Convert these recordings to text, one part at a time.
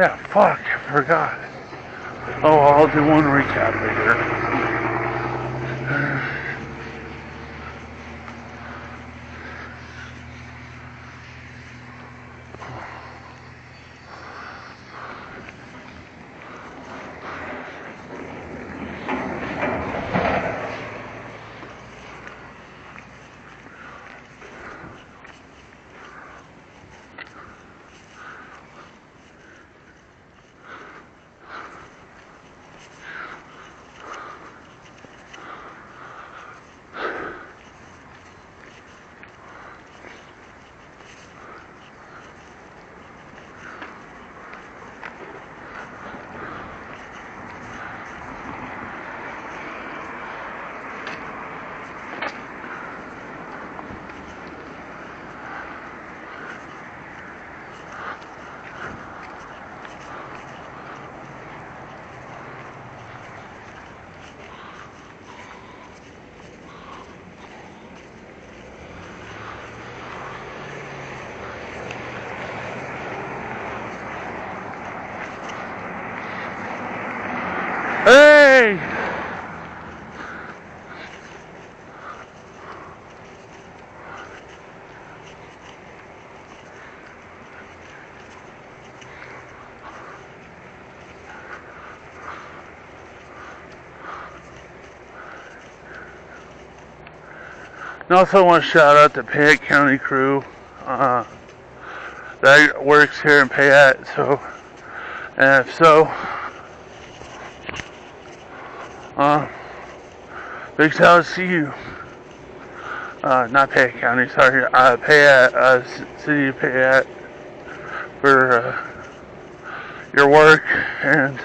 Yeah, fuck, I forgot. Oh, I'll do one recap later. Hey! And also want to shout out the Payette County crew that works here in Payette. So, and if so, big shout out to you. Not Payette County, sorry, Payette, City of Payette, for your work and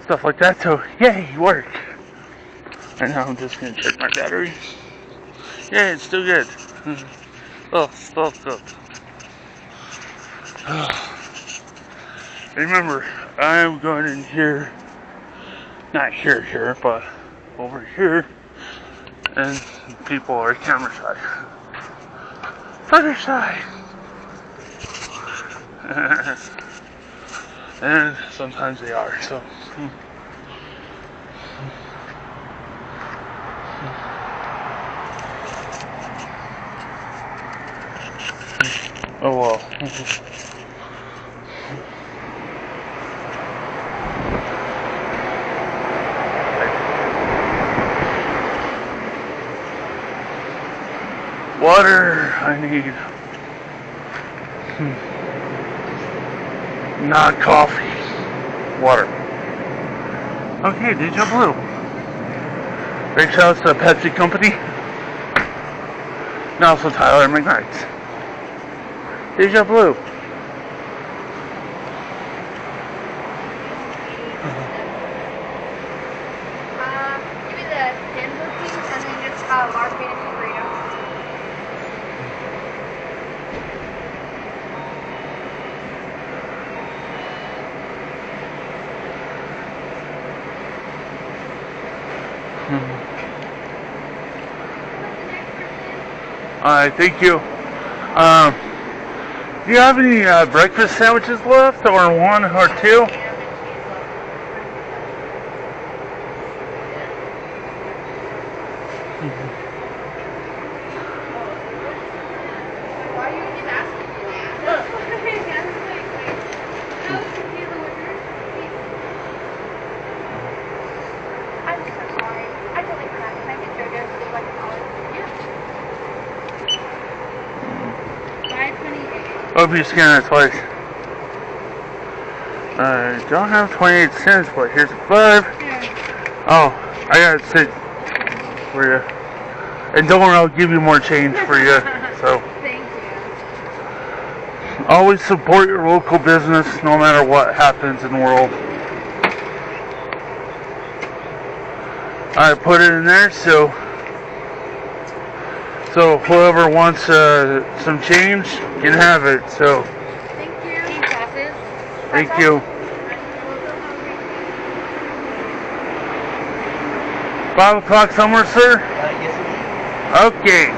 stuff like that. So, yay, work! And now I'm just gonna check my battery. Yeah, it's still good. Oh. Remember, I am going in here, not here, but over here, and people are camera shy. Footer shy! And sometimes they are, so. Oh well. Water I need. Not coffee. Water. Okay, Deja Blue. Big shout out to the Pepsi company. And also Tyler McKnight's. Deja Blue. Give me the Denver piece and then just margarita burrito. Alright, thank you. Do you have any breakfast sandwiches left, or one or two? Why are you even asking me that? I'm so sorry. I totally forgot. Can I get JoJo's for like $5.28. Hope you scan it twice. I don't have 28 cents, but here's a 5. Oh, I got it sit for you. And don't worry, I'll give you more change for you. So. Thank you. Always support your local business no matter what happens in the world. I put it in there so whoever wants some change can have it. So Thank you. thank you. 5 o'clock somewhere, sir? Yes, Okay.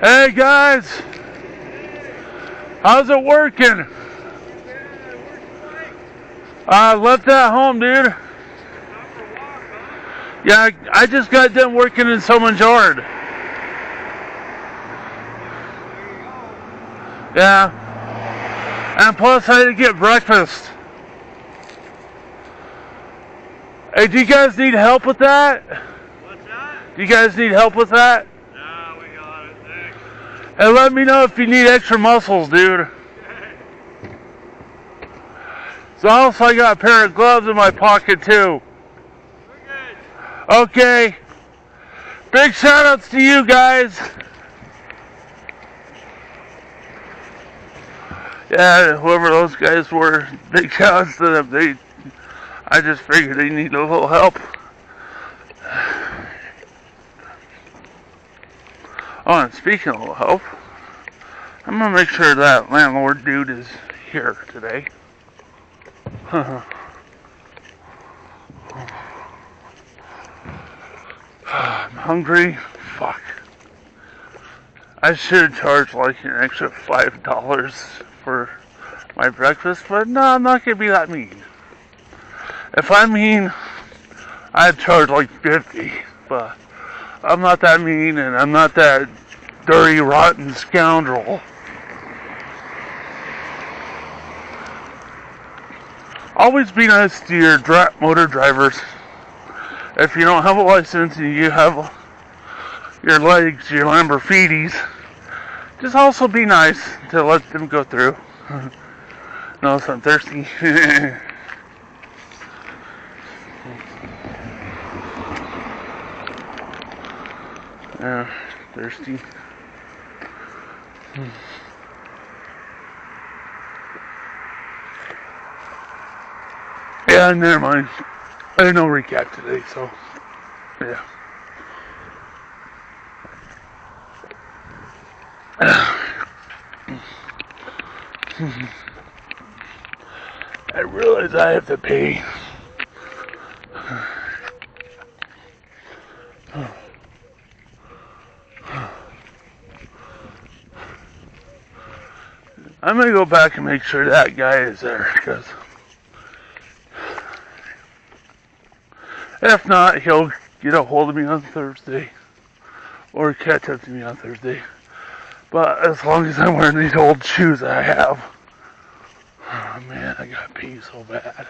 Hey guys, how's it working? I left that home, dude. Yeah, I just got done working in someone's yard. Yeah. And plus I had to get breakfast. Hey, do you guys need help with that? What's that? Do you guys need help with that? No, we got it, thanks. And let me know if you need extra muscles, dude. Okay. So also I got a pair of gloves in my pocket too. We're good. Okay. Big shout outs to you guys. Yeah, whoever those guys were, big shout outs to them. I just figured they need a little help. Oh, and speaking of help, I'm gonna make sure that landlord dude is here today. I'm hungry. Fuck. I should charge like an extra $5 for my breakfast, but no, I'm not gonna be that mean. If I'm mean, I'd charge like 50, but I'm not that mean and I'm not that dirty, rotten scoundrel. Always be nice to your motor drivers. If you don't have a license and you have your legs, your Lamborghinis, just also be nice to let them go through. No, so I'm thirsty. Yeah, thirsty. Yeah, never mind. I had no recap today, so yeah. I realize I have to pay. I'm gonna go back and make sure that guy is there, because if not, he'll get a hold of me on Thursday, or catch up to me on Thursday. But as long as I'm wearing these old shoes I have, oh man, I gotta pee so bad.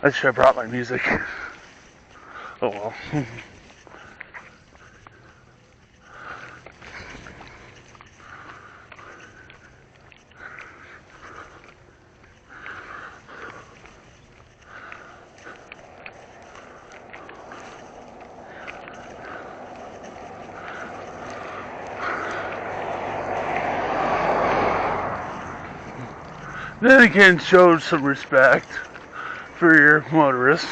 I should have brought my music. Oh well. Then again, show some respect for your motorist.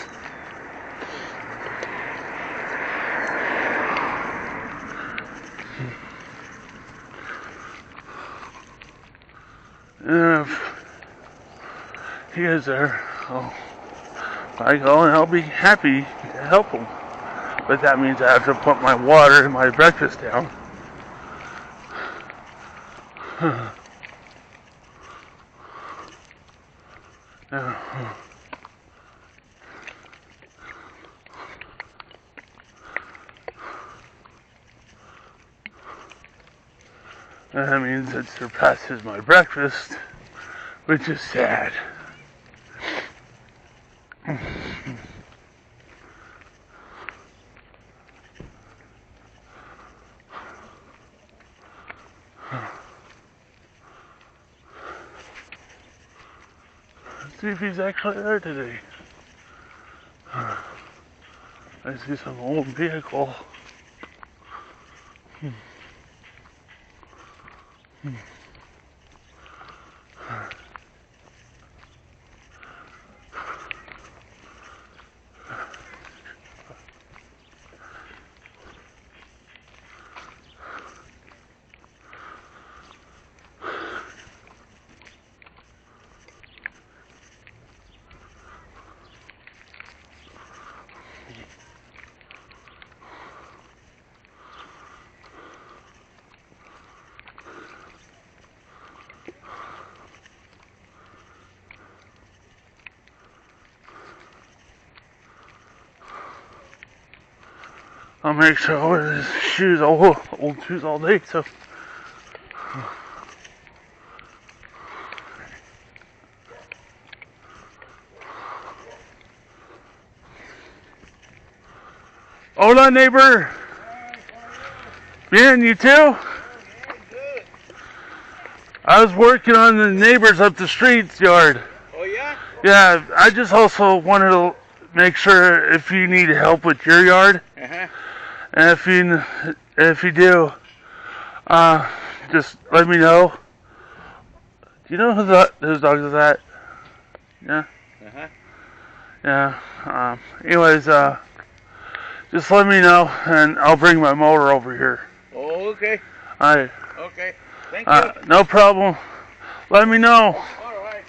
And if he is there, oh, I go and I'll be happy to help him. But that means I have to put my water and my breakfast down. And that means it surpasses my breakfast, which is sad. Let's see if he's actually there today. I see some old vehicle. I'll make sure I wear his shoes, old shoes all day, so. Hola, neighbor. Bien, you too? I was working on the neighbors up the street's yard. Oh, yeah? Yeah, I just also wanted to make sure if you need help with your yard, Uh-huh. and if you do, just let me know. Do you know whose dog is that? Yeah. Uh-huh. Yeah. Anyways, just let me know, and I'll bring my mower over here. Oh, okay. Alright. Okay. Thank you. No problem. Let me know. All right.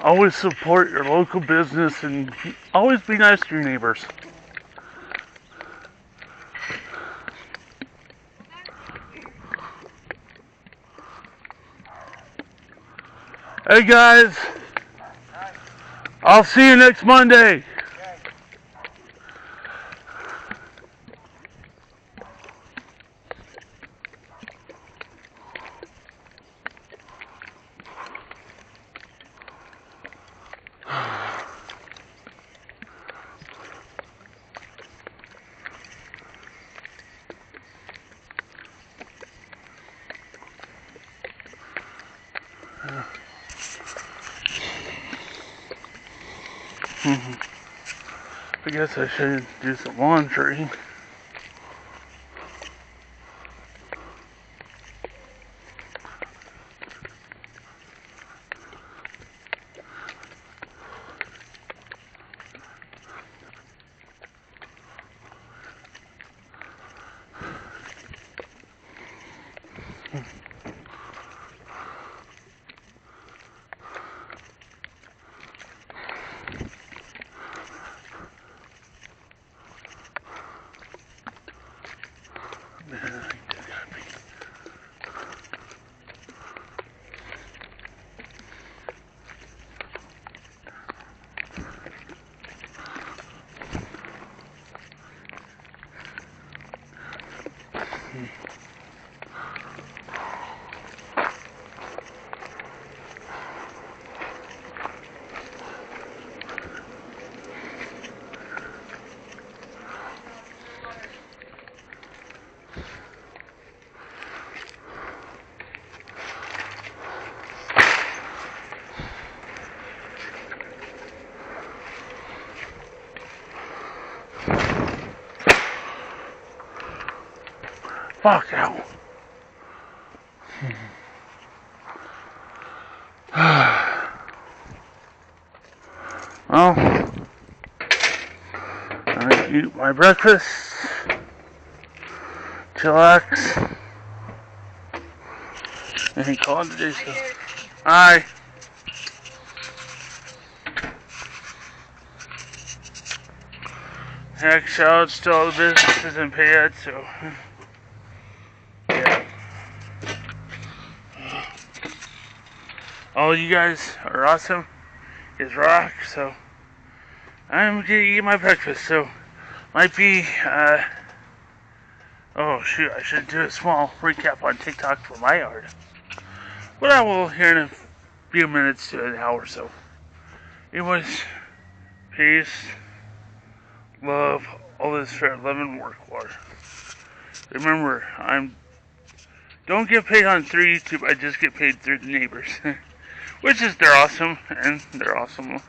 Always support your local business and always be nice to your neighbors. Hey guys, I'll see you next Monday. I guess I should do some laundry. Fuck out. Well, I'm gonna eat my breakfast, chillax, and call it a day. So, hi. Heck, shout outs to all the businesses in Payette, so. Yeah. All you guys are awesome. Is rock, so I'm gonna eat my breakfast, so might be oh shoot, I should do a small recap on TikTok for my yard. But I will here in a few minutes to an hour or so. Anyways, peace, love, all this for love and work for. Remember, don't get paid on through YouTube, I just get paid through the neighbors. Which is they're awesome and they're awesome.